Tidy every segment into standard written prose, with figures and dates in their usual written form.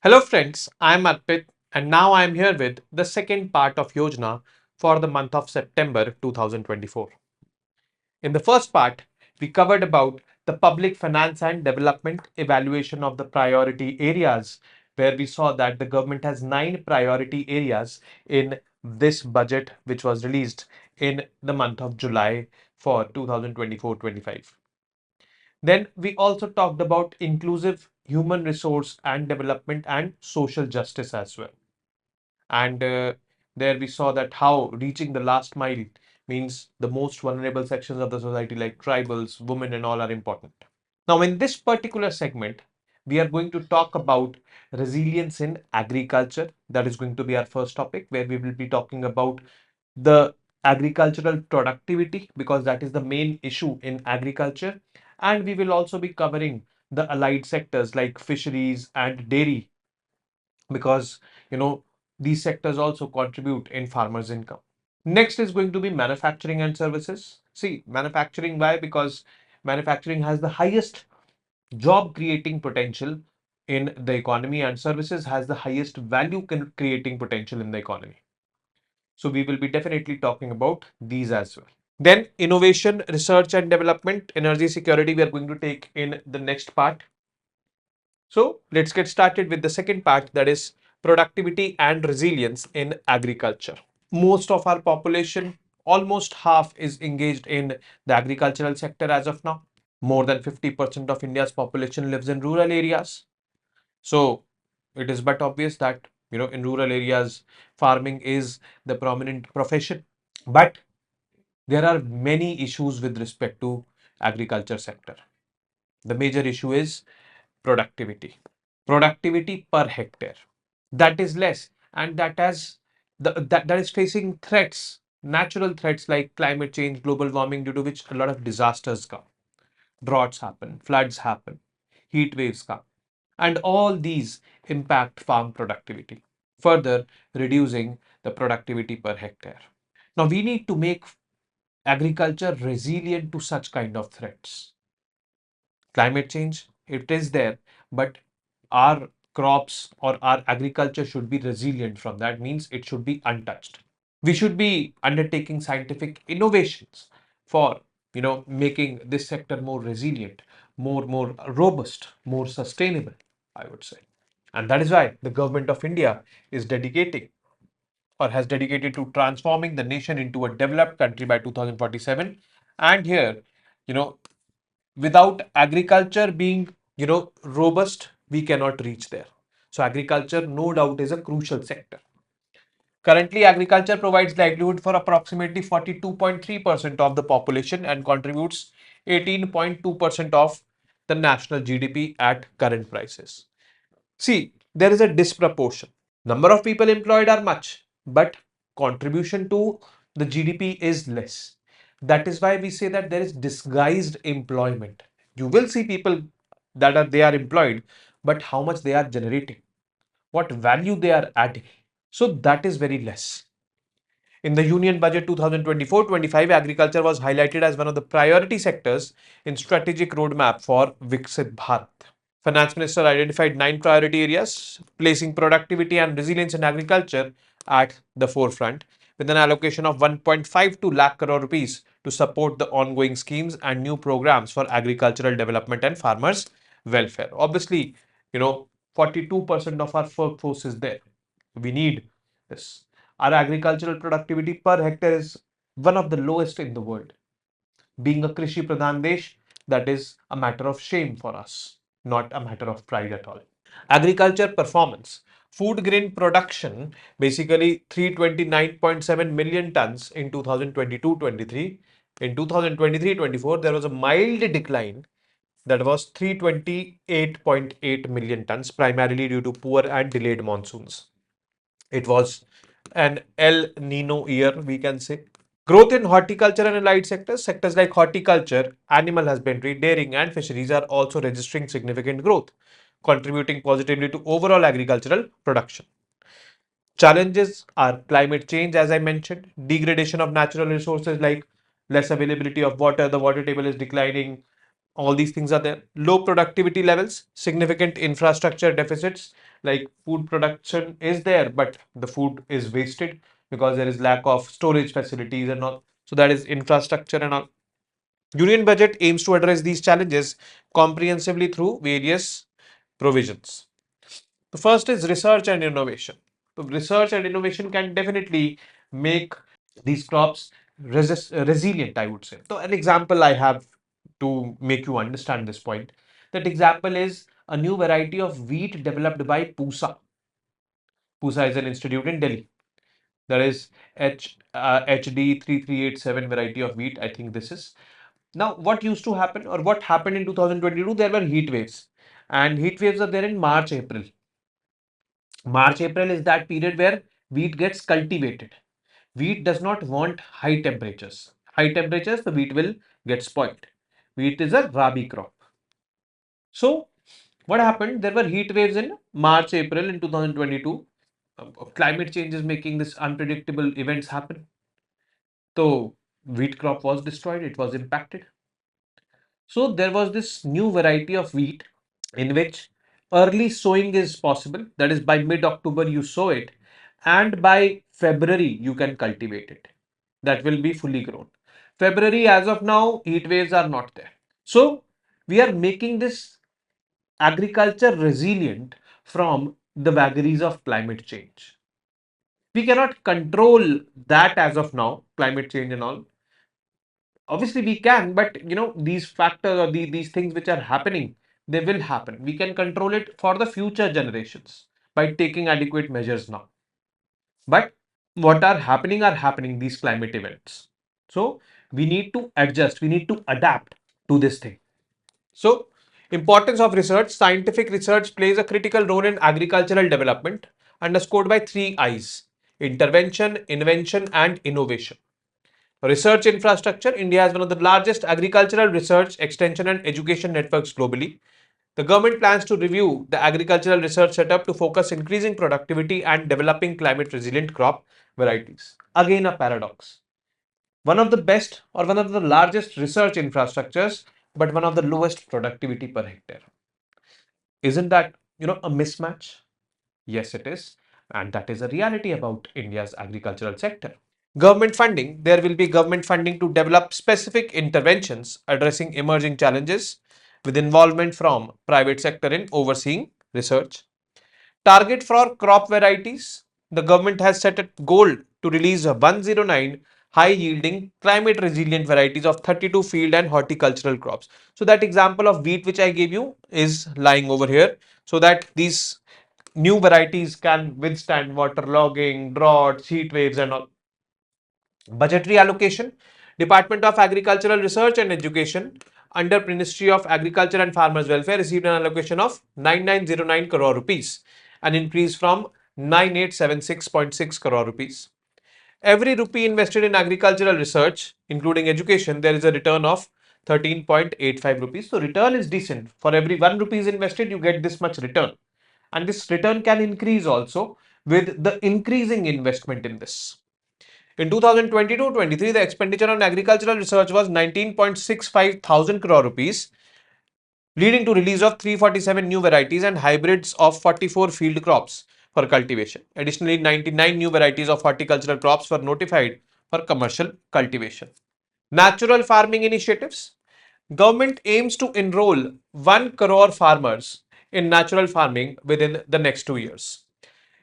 Hello friends, I am Arpit and now I am here with the second part of Yojana for the month of September 2024. In the first part, we covered about the public finance and development evaluation of the priority areas, where we saw that the government has 9 priority areas in this budget which was released in the month of July for 2024-25. Then we also talked about inclusive human resource and development and social justice as well. And there we saw that how reaching the last mile means the most vulnerable sections of the society like tribals, women and all are important. Now in this particular segment, we are going to talk about resilience in agriculture. That is going to be our first topic where we will be talking about the agricultural productivity because that is the main issue in agriculture. And we will also be covering the allied sectors like fisheries and dairy because these sectors also contribute in farmers' income. Next is going to be manufacturing and services. See, manufacturing, why? Because manufacturing has the highest job creating potential in the economy and services has the highest value creating potential in the economy. So we will be definitely talking about these as well. Then innovation, research and development, energy security we are going to take in the next part. So let's get started with the second part, that is productivity and resilience in agriculture. Most of our population, almost half, is engaged in the agricultural sector as of now. More than 50% of India's population lives in rural areas. So it is but obvious that in rural areas farming is the prominent profession. But there are many issues with respect to agriculture sector. The major issue is productivity. Productivity per hectare. That is less, and that is facing threats, natural threats like climate change, global warming, due to which a lot of disasters come. Droughts happen, floods happen, heat waves come, and all these impact farm productivity, further reducing the productivity per hectare. Now we need to make agriculture resilient to such kind of threats. Climate change, it is there, but our crops or our agriculture should be resilient from that, means it should be untouched. We should be undertaking scientific innovations for making this sector more resilient, more robust, more sustainable, I would say. And that is why the government of India is dedicating or has dedicated to transforming the nation into a developed country by 2047. And here, you know without agriculture being robust, we cannot reach there. So agriculture no doubt is a crucial sector. Currently agriculture provides livelihood for approximately 42.3% of the population and contributes 18.2% of the national GDP at current prices. See, there is a disproportion. Number of people employed are much, but contribution to the GDP is less. That is why we say that there is disguised employment. You will see people that they are employed, but how much they are generating, what value they are adding. So that is very less. In the Union Budget 2024-25, agriculture was highlighted as one of the priority sectors in strategic roadmap for Viksit Bharat. Finance Minister identified 9 priority areas, placing productivity and resilience in agriculture at the forefront, with an allocation of 1.52 lakh crore rupees to support the ongoing schemes and new programs for agricultural development and farmers' welfare. Obviously, 42% of our workforce is there. We need this. Our agricultural productivity per hectare is one of the lowest in the world. Being a Krishi Pradhan Desh, that is a matter of shame for us, not a matter of pride at all. Agriculture performance. Food grain production, basically 329.7 million tons in 2022-23. In 2023-24, there was a mild decline that was 328.8 million tons, primarily due to poor and delayed monsoons. It was an El Nino year, we can say. Growth in horticulture and allied sectors. Sectors like horticulture, animal husbandry, dairying, and fisheries are also registering significant growth, contributing positively to overall agricultural production. Challenges are climate change, as I mentioned, degradation of natural resources like less availability of water, the water table is declining, all these things are there. Low productivity levels, significant infrastructure deficits, like food production is there, but the food is wasted because there is lack of storage facilities and all. So that is infrastructure and all. Union budget aims to address these challenges comprehensively through various provisions. The first is research and innovation. So research and innovation can definitely make these crops resilient, I would say. So an example I have to make you understand this point. That example is a new variety of wheat developed by PUSA. PUSA is an institute in Delhi. There is HD 3387 variety of wheat. I think this is. Now, what used to happen or what happened in 2022? There were heat waves, and heat waves are there in March, April. March, April is that period where wheat gets cultivated. Wheat does not want high temperatures. High temperatures, the wheat will get spoiled. Wheat is a rabi crop. So, what happened? There were heat waves in March, April in 2022. Climate change is making this unpredictable events happen. So, wheat crop was destroyed, it was impacted. So, there was this new variety of wheat in which early sowing is possible. That is, by mid-October you sow it, and by February you can cultivate it. That will be fully grown. February, as of now, heat waves are not there. So we are making this agriculture resilient from the vagaries of climate change. We cannot control that as of now, climate change and all. Obviously we can, but these factors or these things which are happening, they will happen. We can control it for the future generations by taking adequate measures now. But what are happening these climate events. So we need to adjust, we need to adapt to this thing. So importance of research. Scientific research plays a critical role in agricultural development, underscored by three I's: intervention, invention, and innovation. Research infrastructure. India has one of the largest agricultural research, extension, and education networks globally. The government plans to review the agricultural research setup to focus increasing productivity and developing climate resilient crop varieties. Again, a paradox. One of the best or one of the largest research infrastructures, but one of the lowest productivity per hectare. Isn't that, a mismatch? Yes, it is. And that is a reality about India's agricultural sector. Government funding. There will be government funding to develop specific interventions addressing emerging challenges with involvement from private sector in overseeing research. Target for crop varieties. The government has set a goal to release 109 high yielding climate resilient varieties of 32 field and horticultural crops. So that example of wheat which I gave you is lying over here, so that these new varieties can withstand waterlogging, droughts, heat waves and all. Budgetary allocation. Department of Agricultural Research and Education under Ministry of Agriculture and Farmers Welfare received an allocation of 9909 crore rupees, an increase from 9876.6 crore rupees. Every rupee invested in agricultural research, including education, there is a return of 13.85 rupees. So return is decent. For every 1 rupee is invested, you get this much return. And this return can increase also with the increasing investment in this. In 2022-23, the expenditure on agricultural research was 19.65 thousand crore rupees, leading to release of 347 new varieties and hybrids of 44 field crops for cultivation. Additionally, 99 new varieties of horticultural crops were notified for commercial cultivation. Natural farming initiatives. Government aims to enroll 1 crore farmers in natural farming within the next 2 years.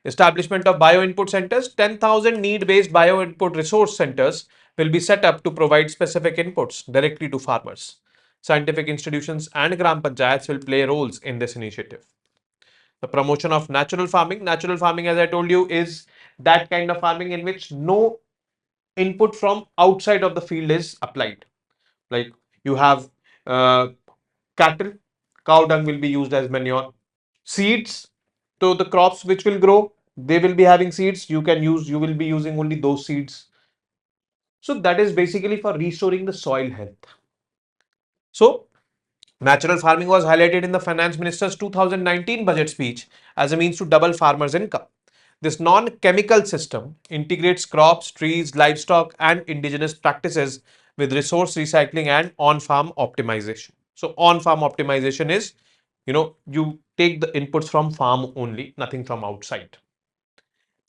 Establishment of bio-input centers. 10,000 need-based bio-input resource centers will be set up to provide specific inputs directly to farmers. Scientific institutions and gram panchayats will play roles in this initiative. The promotion of natural farming. Natural farming, as I told you, is that kind of farming in which no input from outside of the field is applied. Like you have cattle, cow dung will be used as manure. Seeds, so the crops which will grow, they will be having seeds. You will be using only those seeds. So that is basically for restoring the soil health. So natural farming was highlighted in the finance minister's 2019 budget speech as a means to double farmers' income. This non-chemical system integrates crops, trees, livestock, and indigenous practices with resource recycling and on-farm optimization. So on-farm optimization is you take the inputs from farm only, nothing from outside.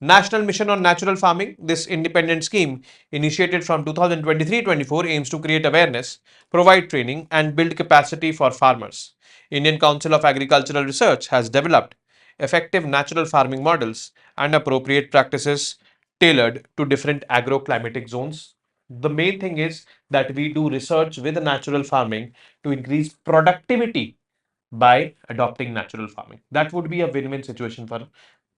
National Mission on Natural Farming, this independent scheme initiated from 2023-24 aims to create awareness, provide training and build capacity for farmers. Indian Council of Agricultural Research has developed effective natural farming models and appropriate practices tailored to different agroclimatic zones. The main thing is that we do research with natural farming to increase productivity by adopting natural farming. That would be a win-win situation for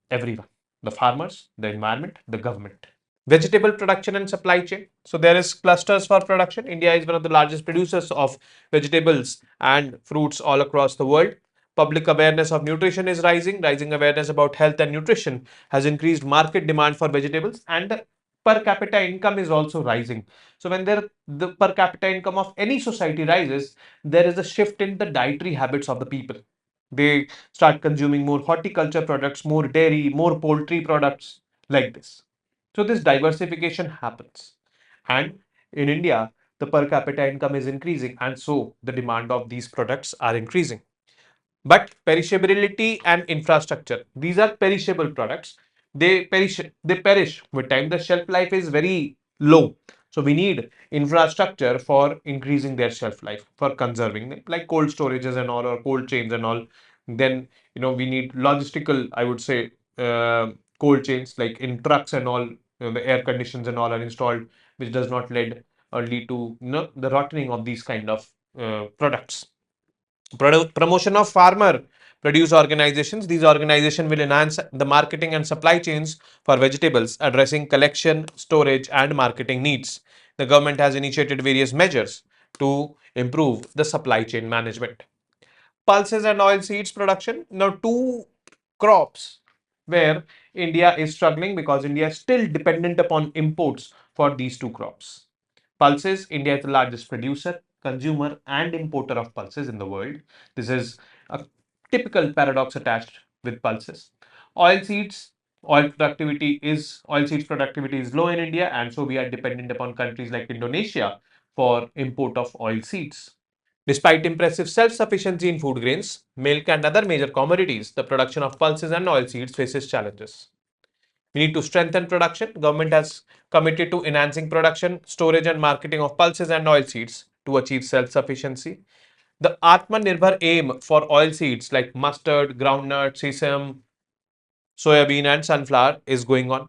everyone, the farmers, the environment, the government. Vegetable production and supply chain. So there is clusters for production. India is one of the largest producers of vegetables and fruits all across the world. Public awareness of nutrition is rising. Rising awareness about health and nutrition has increased market demand for vegetables, and the per capita income is also rising. So when the per capita income of any society rises, there is a shift in the dietary habits of the people. They start consuming more horticulture products, more dairy, more poultry products, like this. So this diversification happens. And in India, the per capita income is increasing, and so the demand of these products are increasing. But perishability and infrastructure, these are perishable products. They perish with time. The shelf life is very low. So we need infrastructure for increasing their shelf life, for conserving them, like cold storages and all, or cold chains and all. Then we need logistical, I would say, cold chains, like in trucks and all. The air conditions and all are installed, which does not lead to the rotting of these kind of products. Promotion of farmer produce organizations. These organizations will enhance the marketing and supply chains for vegetables, addressing collection, storage, and marketing needs. The government has initiated various measures to improve the supply chain management. Pulses and oil seeds production. Now, two crops where India is struggling because India is still dependent upon imports for these two crops. Pulses, India is the largest producer, consumer, and importer of pulses in the world. This is a typical paradox attached with pulses. Oil seeds, oil seeds productivity is low in India, and so we are dependent upon countries like Indonesia for import of oil seeds. Despite impressive self-sufficiency in food grains, milk and other major commodities, the production of pulses and oil seeds faces challenges. We need to strengthen production. Government has committed to enhancing production, storage and marketing of pulses and oil seeds to achieve self-sufficiency. The Atmanirbhar aim for oil seeds like mustard, groundnut, sesame, soybean and sunflower is going on.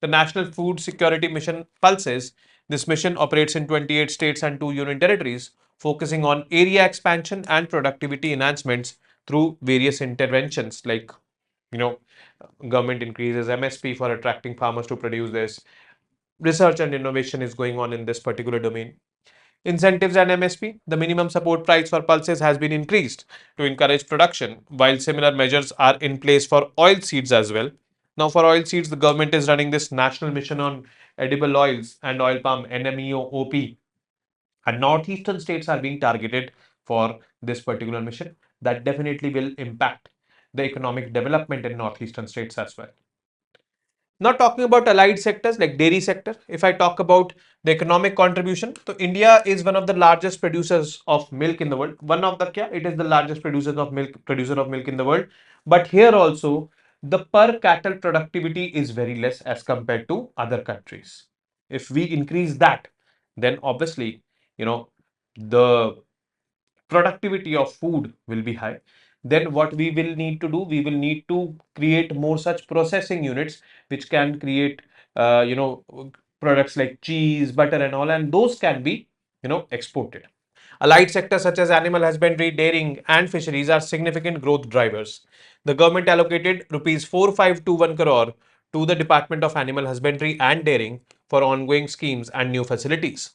The National Food Security Mission Pulses. This mission operates in 28 states and 2 union territories, focusing on area expansion and productivity enhancements through various interventions like you know government increases MSP for attracting farmers to produce this. Research and innovation is going on in this particular domain. Incentives and MSP. The minimum support price for pulses has been increased to encourage production, while similar measures are in place for oil seeds as well. Now, for oil seeds, the government is running this National Mission on Edible Oils and Oil Palm NMEO-OP, and northeastern states are being targeted for this particular mission. That definitely will impact the economic development in northeastern states as well. Now talking about allied sectors like dairy sector, if I talk about the economic contribution, so India is one of the largest producers of milk in the world. One of the it is the largest producer of milk in the world. But here also the per cattle productivity is very less as compared to other countries. If we increase that, then obviously, the productivity of food will be high. Then what we will need to do, we will need to create more such processing units which can create products like cheese, butter and all, and those can be exported. Allied sectors such as animal husbandry, dairying and fisheries are significant growth drivers. The government allocated rupees 4521 crore to the Department of Animal Husbandry and Dairying for ongoing schemes and new facilities.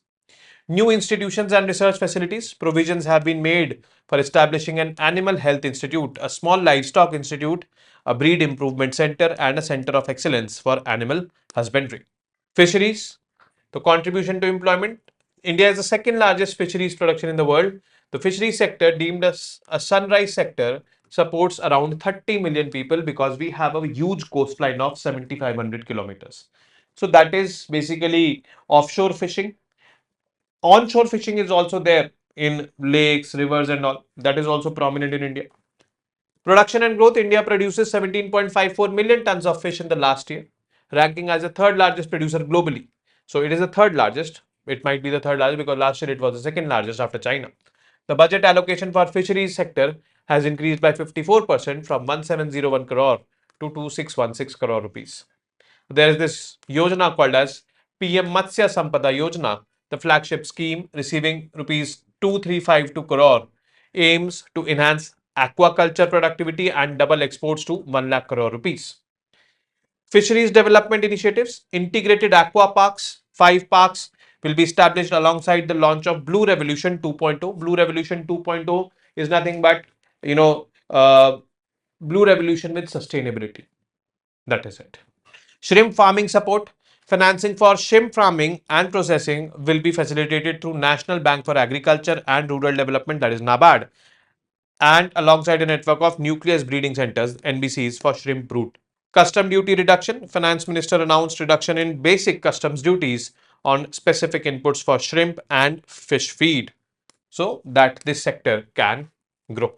New institutions and research facilities. Provisions have been made for establishing an animal health institute, a small livestock institute, a breed improvement center, and a center of excellence for animal husbandry. Fisheries. The contribution to employment. India is the second largest fisheries production in the world. The fisheries sector, deemed as a sunrise sector, supports around 30 million people because we have a huge coastline of 7,500 kilometers. So that is basically offshore fishing. Onshore fishing is also there in lakes, rivers and all. That is also prominent in India. Production and growth, India produces 17.54 million tons of fish in the last year, ranking as the third largest producer globally. So it is the third largest. It might be the third largest because last year it was the second largest after China. The budget allocation for fisheries sector has increased by 54% from 1701 crore to 2616 crore rupees. There is this Yojana called as PM Matsya Sampada Yojana, the flagship scheme receiving rupees 2352 crore, aims to enhance aquaculture productivity and double exports to 1 lakh crore rupees. Fisheries development initiatives, integrated aqua parks, 5 parks will be established alongside the launch of Blue Revolution 2.0. Blue Revolution 2.0 is nothing but, Blue Revolution with sustainability. That is it. Shrimp farming support. Financing for shrimp farming and processing will be facilitated through National Bank for Agriculture and Rural Development, that is NABARD, and alongside a network of nucleus breeding centers, NBCs, for shrimp brood. Custom duty reduction. Finance Minister announced reduction in basic customs duties on specific inputs for shrimp and fish feed so that this sector can grow.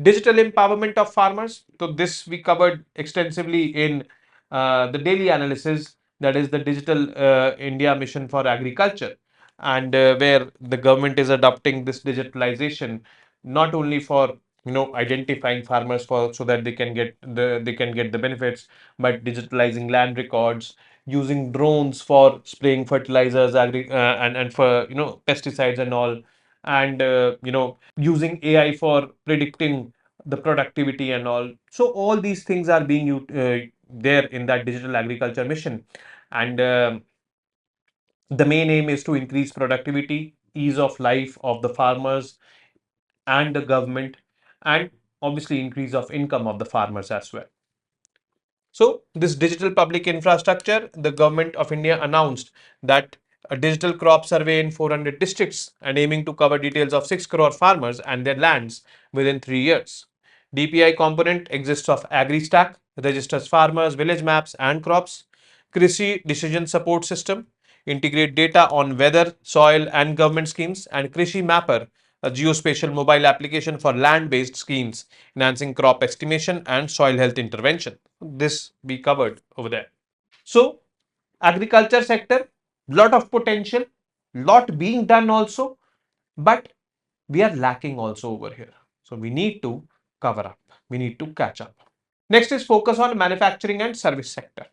Digital empowerment of farmers. So this we covered extensively in the daily analysis, that is the Digital India Mission for Agriculture, and where the government is adopting this digitalization not only for identifying farmers for so that they can get the benefits, but digitalizing land records, using drones for spraying fertilizers, and for pesticides and all, and using AI for predicting the productivity and all. So all these things are being there in that digital agriculture mission, and the main aim is to increase productivity, ease of life of the farmers and the government, and obviously increase of income of the farmers as well. So this digital public infrastructure, the government of India announced that a digital crop survey in 400 districts and aiming to cover details of 6 crore farmers and their lands within 3 years. DPI component exists of AgriStack, registers farmers, village maps and crops, Krishi decision support system, integrate data on weather, soil and government schemes, and Krishi Mapper, a geospatial mobile application for land-based schemes, enhancing crop estimation and soil health intervention. This we covered over there. So, agriculture sector, lot of potential, lot being done also, but we are lacking also over here. So, we need to cover up. We need to catch up. Next is focus on manufacturing and service sector.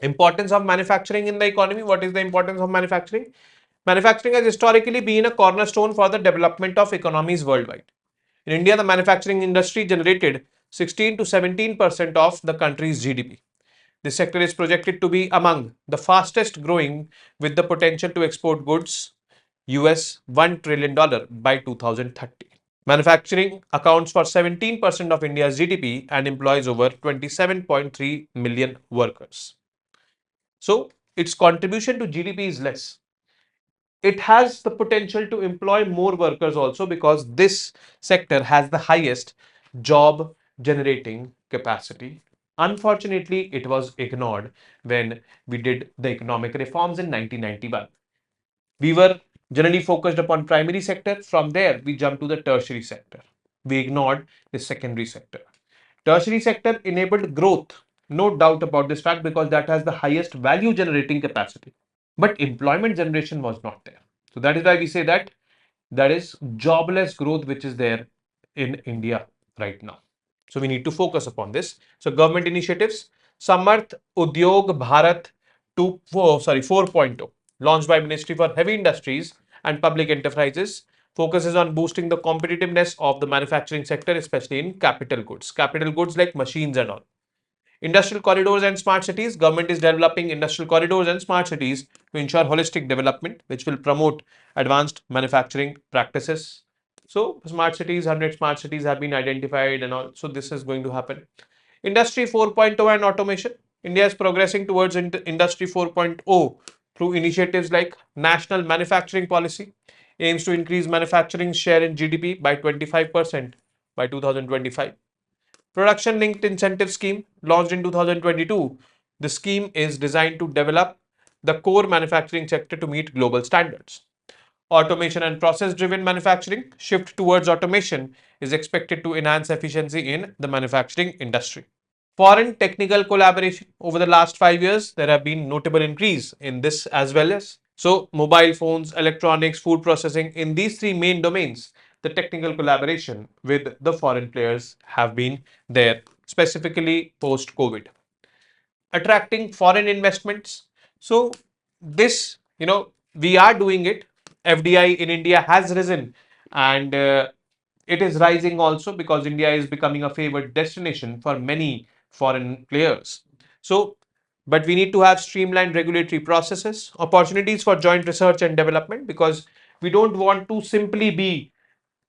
Importance of manufacturing in the economy. What is the importance of manufacturing? Manufacturing has historically been a cornerstone for the development of economies worldwide. In India, the manufacturing industry generated 16 to 17% of the country's GDP. This sector is projected to be among the fastest growing, with the potential to export goods US $1 trillion by 2030. Manufacturing accounts for 17% of India's GDP and employs over 27.3 million workers. So, its contribution to GDP is less. It has the potential to employ more workers also because this sector has the highest job generating capacity. Unfortunately, it was ignored when we did the economic reforms in 1991. We were generally focused upon primary sector. From there, we jumped to the tertiary sector. We ignored the secondary sector. Tertiary sector enabled growth, no doubt about this fact, because that has the highest value generating capacity. But employment generation was not there. So that is why we say that there is jobless growth which is there in India right now. So we need to focus upon this. So government initiatives, Samarth Udyog Bharat 4.0, launched by Ministry for Heavy Industries and Public Enterprises, focuses on boosting the competitiveness of the manufacturing sector, especially in capital goods. Capital goods like machines and all. Industrial corridors and smart cities. Government is developing industrial corridors and smart cities to ensure holistic development, which will promote advanced manufacturing practices. So, smart cities, 100 smart cities have been identified and all. So, this is going to happen. Industry 4.0 and automation. India is progressing towards Industry 4.0 through initiatives like National Manufacturing Policy, aims to increase manufacturing share in GDP by 25% by 2025. Production linked incentive scheme launched in 2022. The scheme is designed to develop the core manufacturing sector to meet global standards. Automation and process-driven manufacturing shift towards automation is expected to enhance efficiency in the manufacturing industry. Foreign technical collaboration over the last 5 years, there have been notable increase in this as well as. So mobile phones, electronics, food processing, in these three main domains, the technical collaboration with the foreign players have been there, specifically post-COVID. Attracting foreign investments. So this, we are doing it. FDI in India has risen, and it is rising also because India is becoming a favored destination for many foreign players. So, but we need to have streamlined regulatory processes, opportunities for joint research and development, because we don't want to simply be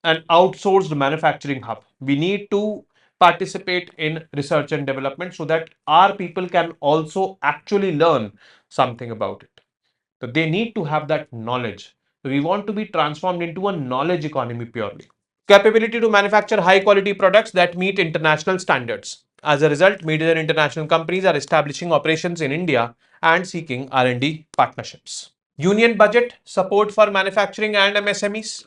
an outsourced manufacturing hub. We need to participate in research and development so that our people can also actually learn something about it. So they need to have that knowledge. So we want to be transformed into a knowledge economy purely. Capability to manufacture high quality products that meet international standards. As a result, major international companies are establishing operations in India and seeking R&D partnerships. Union budget support for manufacturing and MSMEs.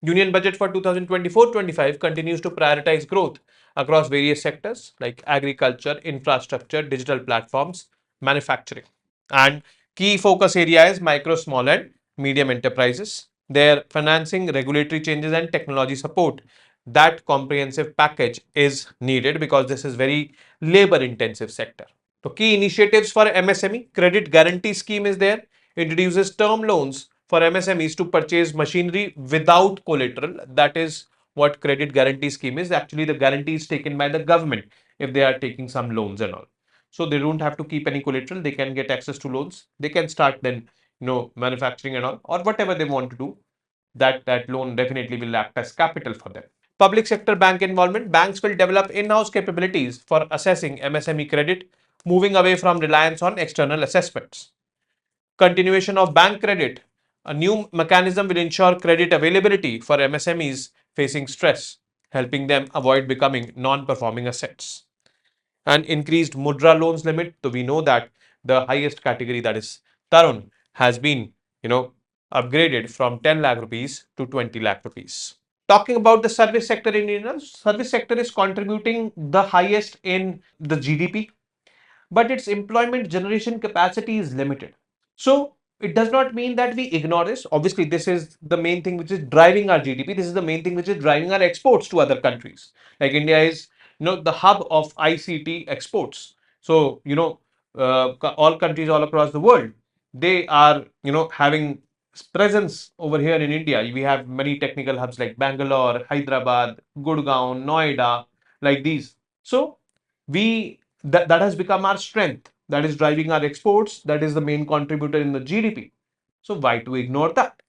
Union budget for 2024-25 continues to prioritize growth across various sectors like agriculture, infrastructure, digital platforms, manufacturing. And key focus area is micro, small and medium enterprises. Their financing, regulatory changes and technology support. That comprehensive package is needed because this is very labor intensive sector. So key initiatives for MSME, credit guarantee scheme is there, introduces term loans for MSMEs to purchase machinery without collateral. That is what credit guarantee scheme is. Actually, the guarantee is taken by the government if they are taking some loans and all. So they don't have to keep any collateral. They can get access to loans. They can start then, manufacturing and all, or whatever they want to do. That loan definitely will act as capital for them. Public sector bank involvement. Banks will develop in-house capabilities for assessing MSME credit, moving away from reliance on external assessments. Continuation of bank credit. A new mechanism will ensure credit availability for MSMEs facing stress, helping them avoid becoming non-performing assets. And increased Mudra loans limit. So we know that the highest category, that is Tarun, has been, upgraded from 10 lakh rupees to 20 lakh rupees. Talking about the service sector in India, service sector is contributing the highest in the GDP, but its employment generation capacity is limited. So it does not mean that we ignore this. Obviously, this is the main thing which is driving our GDP. This is the main thing which is driving our exports to other countries. Like India is, the hub of ICT exports. So, all countries all across the world, they are, having presence over here in India. We have many technical hubs like Bangalore, Hyderabad, Gurgaon, Noida, like these. So that has become our strength. That is driving our exports. That is the main contributor in the GDP. So why to ignore that?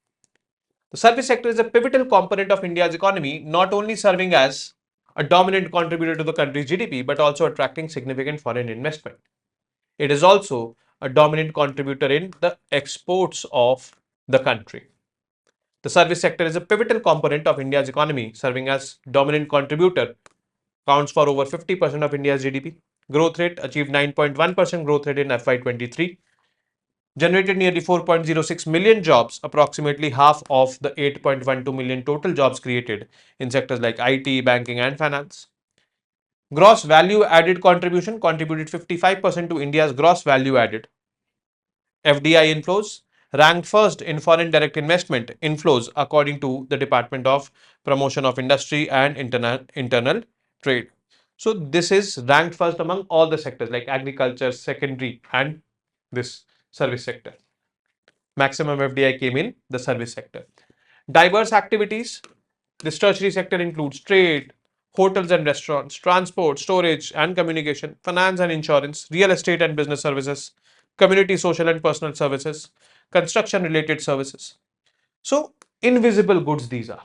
The service sector is a pivotal component of India's economy, not only serving as a dominant contributor to the country's GDP, but also attracting significant foreign investment. It is also a dominant contributor in the exports of the country. The service sector is a pivotal component of India's economy, serving as dominant contributor, counts for over 50% of India's GDP. Growth rate achieved 9.1% growth rate in FY23, generated nearly 4.06 million jobs, approximately half of the 8.12 million total jobs created in sectors like IT, banking and finance. Gross value added contribution contributed 55% to India's gross value added. FDI inflows ranked first in foreign direct investment inflows according to the Department of Promotion of Industry and Internal Trade. So this is ranked first among all the sectors like agriculture, secondary and this service sector. Maximum FDI came in the service sector. Diverse activities. This tertiary sector includes trade, hotels and restaurants, transport, storage and communication, finance and insurance, real estate and business services, community, social and personal services, construction related services. So invisible goods these are.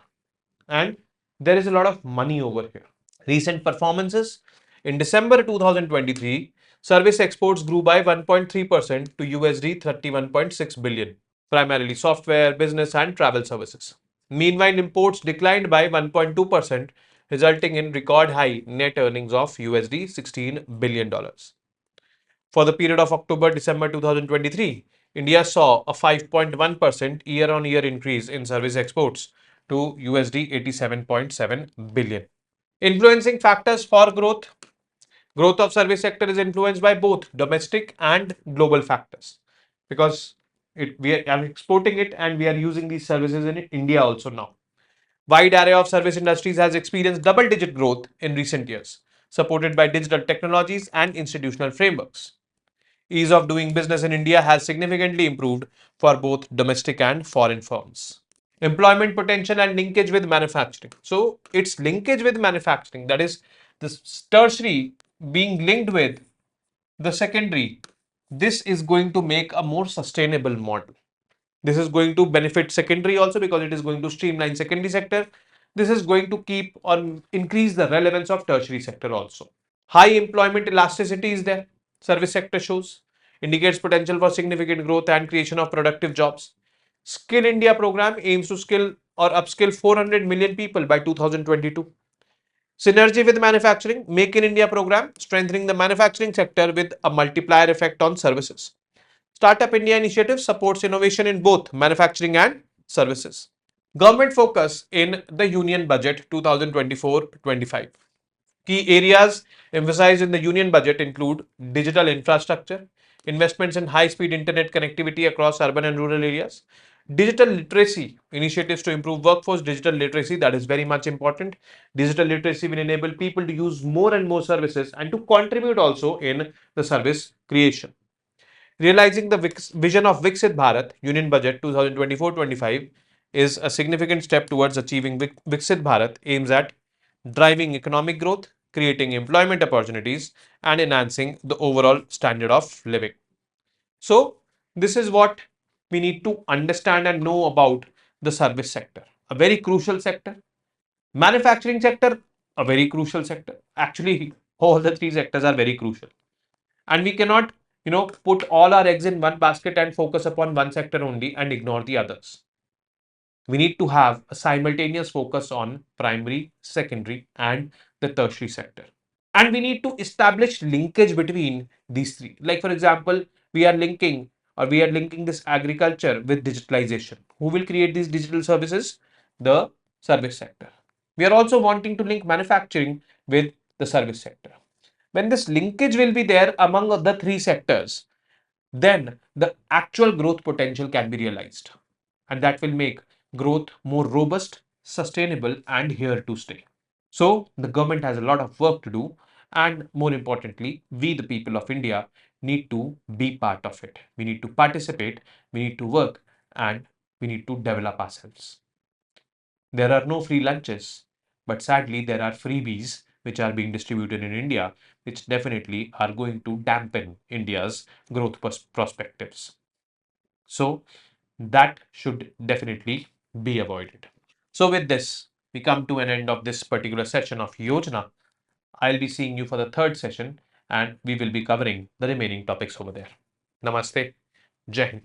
And there is a lot of money over here. Recent performances. In December 2023, service exports grew by 1.3% to USD 31.6 billion, primarily software, business and travel services. Meanwhile, imports declined by 1.2%, resulting in record high net earnings of USD $16 billion. For the period of October-December 2023, India saw a 5.1% year-on-year increase in service exports to USD 87.7 billion. Influencing factors for growth. Growth of service sector is influenced by both domestic and global factors because we are exporting it and we are using these services in India also now. Wide array of service industries has experienced double-digit growth in recent years, supported by digital technologies and institutional frameworks. Ease of doing business in India has significantly improved for both domestic and foreign firms. Employment potential and linkage with manufacturing. So it's linkage with manufacturing, that is this tertiary being linked with the secondary. This is going to make a more sustainable model. This is going to benefit secondary also because it is going to streamline secondary sector. This is going to keep or increase the relevance of tertiary sector also. High employment elasticity is there. Service sector shows, indicates potential for significant growth and creation of productive jobs. Skill India program aims to skill or upskill 400 million people by 2022. Synergy with manufacturing, Make in India program, strengthening the manufacturing sector with a multiplier effect on services. Startup India initiative supports innovation in both manufacturing and services. Government focus in the Union Budget 2024-25. Key areas emphasized in the Union Budget include digital infrastructure, investments in high-speed internet connectivity across urban and rural areas, digital literacy, initiatives to improve workforce digital literacy, that is very much important. Digital literacy will enable people to use more and more services and to contribute also in the service creation. Realizing the vision of Viksit Bharat, Union Budget 2024-25 is a significant step towards achieving Viksit Bharat aims at driving economic growth, creating employment opportunities, and enhancing the overall standard of living. So, this is what we need to understand and know about the service sector, a very crucial sector. Manufacturing sector, a very crucial sector. Actually, all the three sectors are very crucial. And we cannot, put all our eggs in one basket and focus upon one sector only and ignore the others. We need to have a simultaneous focus on primary, secondary, and the tertiary sector. And we need to establish linkage between these three. Like, for example, we are linking this agriculture with digitalization. Who will create these digital services? The service sector. We are also wanting to link manufacturing with the service sector. When this linkage will be there among the three sectors, then the actual growth potential can be realized. And that will make growth more robust, sustainable, and here to stay. So, the government has a lot of work to do, and more importantly, we, the people of India, need to be part of it. We need to participate, we need to work, and we need to develop ourselves. There are no free lunches, but sadly, there are freebies which are being distributed in India, which definitely are going to dampen India's growth perspectives. So, that should definitely be avoided. So, with this, we come to an end of this particular session of Yojana. I'll be seeing you for the third session and we will be covering the remaining topics over there. Namaste. Jai Hind.